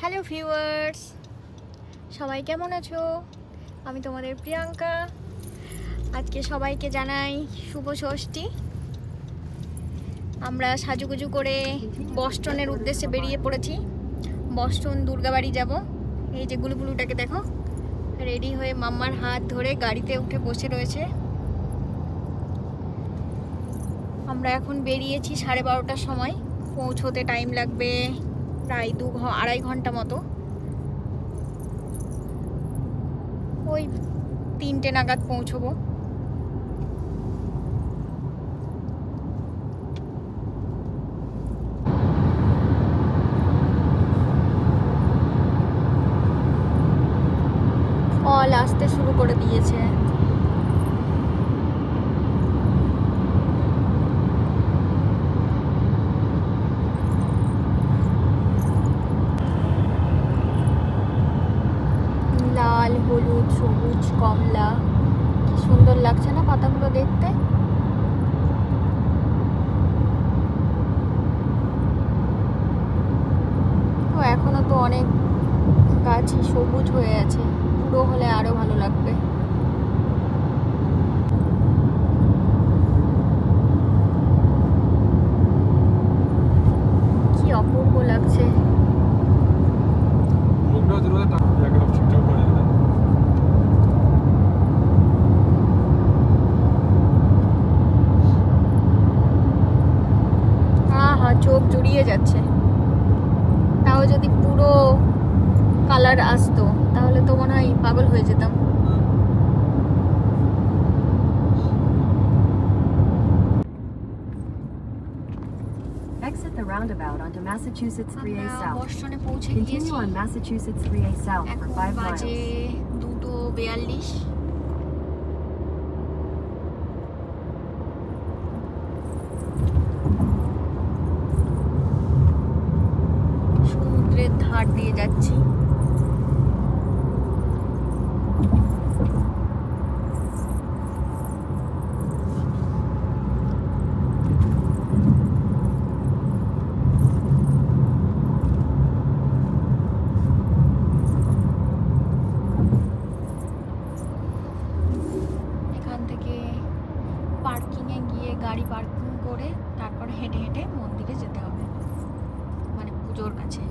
Hello viewers, সবাই কেমন আছো? আমি তোমাদের প্রিয়াঙ্কা। আজকে সবাইকে জানাই শুভ ষষ্ঠী। আমরা সাজুগুজু করে বস্টনের উদ্দেশ্যে বেরিয়ে পড়েছি। বস্টন দুর্গাবাড়ি যাব। এই যে গুলুগুলুটাকে দেখো, রেডি হয়ে মাম্মার হাত ধরে গাড়িতে উঠে বসে রয়েছে। আমরা এখন বেরিয়েছি 12:30টার সময়। পৌঁছোতে টাইম লাগবে প্রায় 2-2.5 ঘন্টা মতো। ওই 3টে নাগাদ পৌঁছবো। কল আসতে শুরু করে দিয়েছে। লাল, হলুদ, সবুজ, কমলা, কি সুন্দর লাগছে না পাতাগুলো দেখতে। ও এখনো তো অনেক গাছই সবুজ হয়ে আছে, পুরো হলে আরো ভালো লাগবে। কি অপূর্ব লাগছে। চোখ জুড়িয়ে যাচ্ছে। তাও যদি পুরো কালার আসতো তাহলে তো মনে হয় পাগল হয়ে যেতাম। Exit the roundabout onto Massachusetts 3A South. বস্টনে পৌঁছে Continue গিয়েছি। on Massachusetts 3A South for 5 বাজে miles. 2:42। সমুদ্রের ধার দিয়ে যাচ্ছি। এখান থেকে পার্কিংয়ে গিয়ে গাড়ি পার্কিং করে তারপর হেঁটে হেঁটে মন্দিরে যেতে হবে, মানে পুজোর কাছে।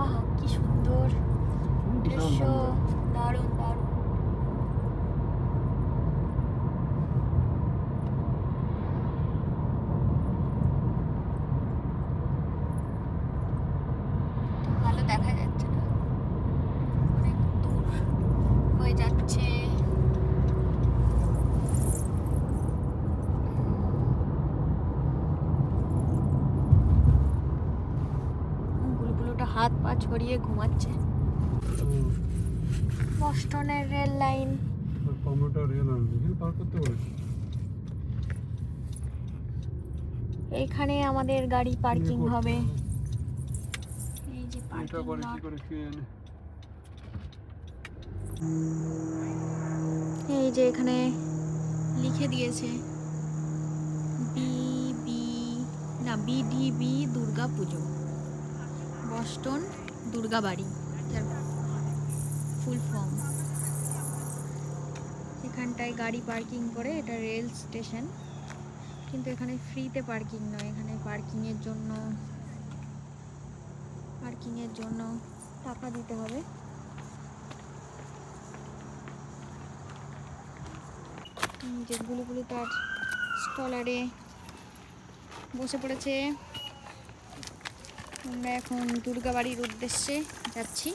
আহা, কি সুন্দর দৃশ্য, দারুণ দারুণ। ভালো দেখা যাচ্ছে না, অনেক দূর হয়ে যাচ্ছে। বুলবুলুটা হাত পা ছড়িয়ে ঘুমাচ্ছে। বস্টনের রেল লাইন। এইখানে আমাদের গাড়ি পার্কিং হবে। এই যে পার্কিং লট। এই যে এখানে লিখে দিয়েছে বিডিবি দুর্গা পুজো, বস্টন দুর্গাবাড়ি, যার ফুল ফর্ম। এখানটায় গাড়ি পার্কিং করে, এটা রেল স্টেশন, কিন্তু এখানে ফ্রিতে পার্কিং নয়, এখানে পার্কিংয়ের জন্য টাকা দিতে হবে। যে গুলুগুলু তার স্টলারে বসে পড়েছে। আমরা এখন দুর্গাবাড়ির উদ্দেশ্যে যাচ্ছি।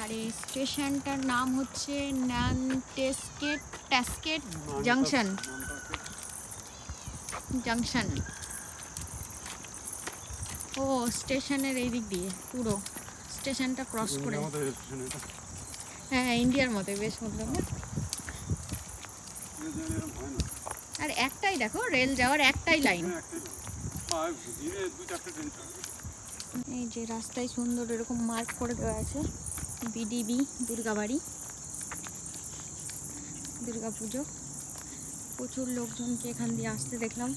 আর এই স্টেশনটার নাম হচ্ছে ট্যাস্কেট জাংশন। ও স্টেশনের এই দিক দিয়ে পুরো স্টেশনটা ক্রস করে। হ্যাঁ, ইন্ডিয়ার মতো বেশ মতলব না। আর একটাই দেখো, রেল যাওয়ার একটাই লাইন। এই যে রাস্তায় সুন্দর এরকম মার্ক করে দেওয়া আছে। বিডিবি দুর্গাবাড়ি, দুর্গা পুজো। প্রচুর লোকজনকে এখান দিয়ে আসতে দেখলাম,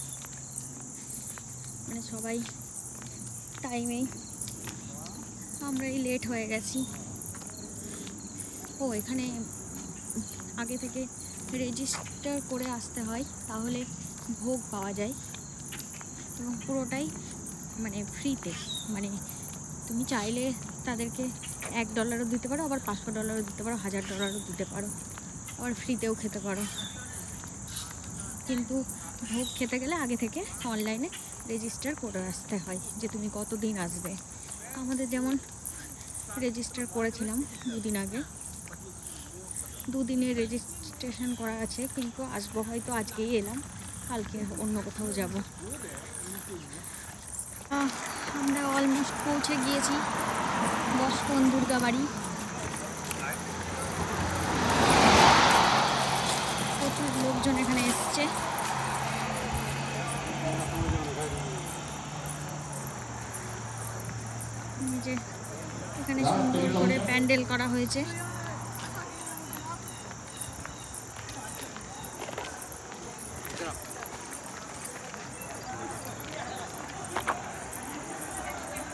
মানে সবাই টাইমেই, আমরাই লেট হয়ে গেছি। ও এখানে আগে থেকে রেজিস্টার করে আসতে হয়, তাহলে ভোগ পাওয়া যায় এবং পুরোটাই মানে ফ্রিতে। মানে তুমি চাইলে তাদেরকে $1 দিতে পারো, আবার $500 দিতে পারো, $1000 দিতে পারো, আবার ফ্রিতেও খেতে পারো। কিন্তু ভোগ খেতে গেলে আগে থেকে অনলাইনে রেজিস্টার করে আসতে হয় যে তুমি কতদিন আসবে। আমাদের যেমন রেজিস্টার করেছিলাম 2 দিন আগে, 2 দিনের রেজিস্ট্রেশন করা আছে, কিন্তু আসবো হয়তো আজকেই এলাম, কালকে অন্য কোথাও যাব। আমরা অলমোস্ট পৌঁছে গিয়েছি বস্টন দুর্গাবাড়ি। প্রচুর লোকজন এখানে এসছে। যে এখানে সুন্দর করে প্যান্ডেল করা হয়েছে।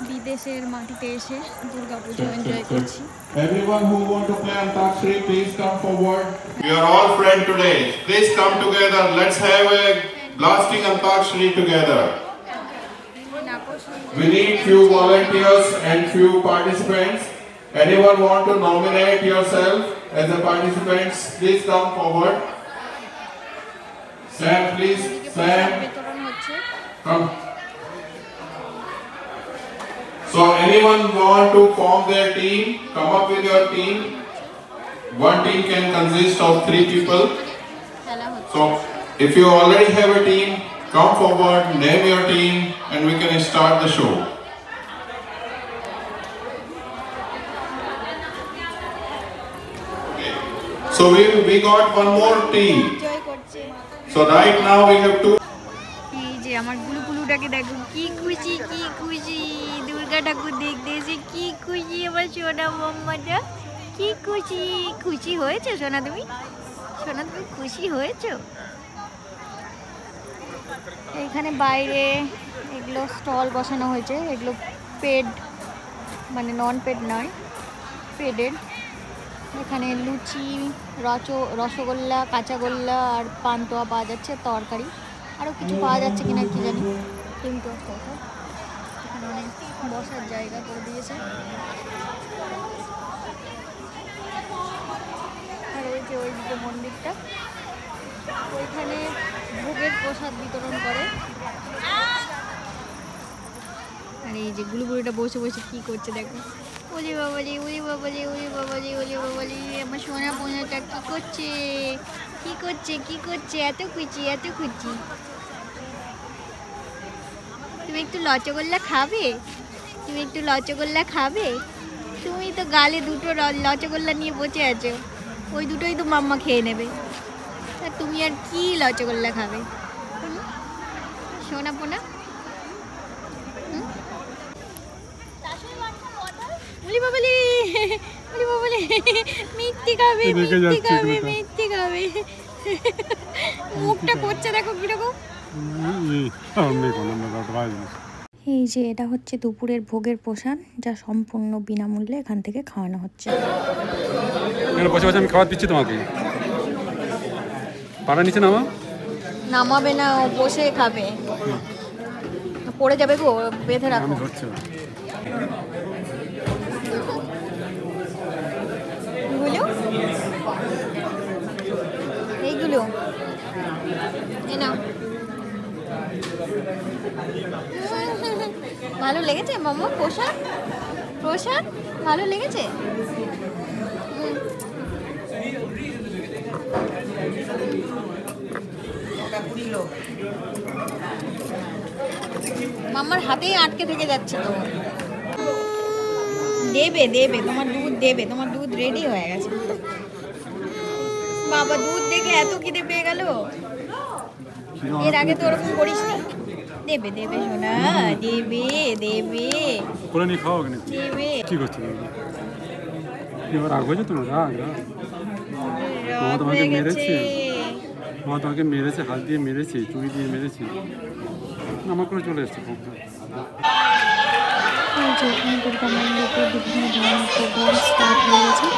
বিদেশের মাটিতে এসে দুর্গাপুজো এনজয় করছি। Everyone who want to play Antakshari, please come forward. We are all friends today. Please come together. Let's have a blasting Antakshari together. We need few volunteers and few participants. Anyone want to nominate yourself as a participants? Please come forward. Sam, please. Sam, come. So anyone want to form their team? Come up with your team. One team can consist of 3 people. So if you already have a team, come forward, name your team, and we can start the show. Okay. So we got one more team. So right now we have 2. এই যে আমার গুলুগুলুটাকে দেখো, কি খুশি, কি খুশি, দুর্গা ঠাকুর দেখতে এসে কি খুশি আমার সোনা মাম্মাটা, কি খুশি। খুশি হয়েছো সোনা তুমি? সোনা তুমি খুশি হয়েছো? এইখানে বাইরে এগুলো স্টল বসানো হয়েছে, এগুলো পেড মানে নন পেড নয়, পেডেড। এখানে লুচি, রসগোল্লা, কাঁচাগোল্লা আর পান্তুয়া পাওয়া যাচ্ছে, তরকারি আরও কিছু পাওয়া যাচ্ছে কিনা কি জানি, কিন্তু এখানে অনেক বসার জায়গা করে দিয়েছে। আর ওই যে ওইদিকে মন্দিরটা, ওইখানে ভোগের প্রসাদ বিতরণ করে। আর এই যে গুলুগুলিটা বসে বসে কি করছে দেখো, ওলি বাবালি, ওলি বাবালি, ওলি বাবালি, ওলি বাবালি, আমার সোনা পোনাটা কি করছে, কি করছে, কি করছে, এত খুশি, এত খুশি। তুমি একটু লচগোল্লা খাবে? তুমি একটু লচগোল্লা খাবে? তুমি তো গালে 2টো লচগোল্লা নিয়ে বসে আছো, ওই দুটোই তো মাম্মা খেয়ে নেবে, আর তুমি আর কি লচগোল্লা খাবে সোনা পোনা? বলি বাবলি, বলি বাবলি, মিথ্যে খাবে, মিথ্যে খাবে, মিথ্যে খাবে। মুখটা করছে দেখো কিরকম। এই যে এটা হচ্ছে দুপুরের ভোগের প্রসাদ, যা সম্পূর্ণ বিনামূল্যে এখান থেকে খাওয়ানো হচ্ছে। বসে বসে আমি খাবার দিচ্ছি তোমাকে, পাড়া নিচে নামা, নামাবে না, বসে খাবে, পড়ে যাবে গো, বেঁধে রাখো। এইগুলো এই নাও। ভালো লেগেছে মাম্মা প্রসাদ? প্রসাদ ভালো লেগেছে? মাম্মার হাতেই আটকে থেকে যাচ্ছে তো। দেবে দেবে, তোমার দুধ দেবে, তোমার দুধ রেডি হয়ে গেছে। বাবা দুধ দেখে এত খিদে পেয়ে গেল, এর আগে তো ওরকম করিস নি। দেবে দেবে সোনা, দেবে দেবে, করে নি খাও, দেবে। কি করছিস? এবার রাগ হয়েছে তোমার? রাগ রাগ রাগ তোমাকে হয়ে মেরেছে? গেছে। মা তোমাকে মেরেছে, হাত দিয়ে মেরেছি, চুড়ি দিয়ে মেরেছি, আমার করে চলে এসছে। এই যে এখানে দুর্গা মণ্ডপে বিভিন্ন ধরনের প্রোগ্রাম স্টার্ট হয়ে গেছে।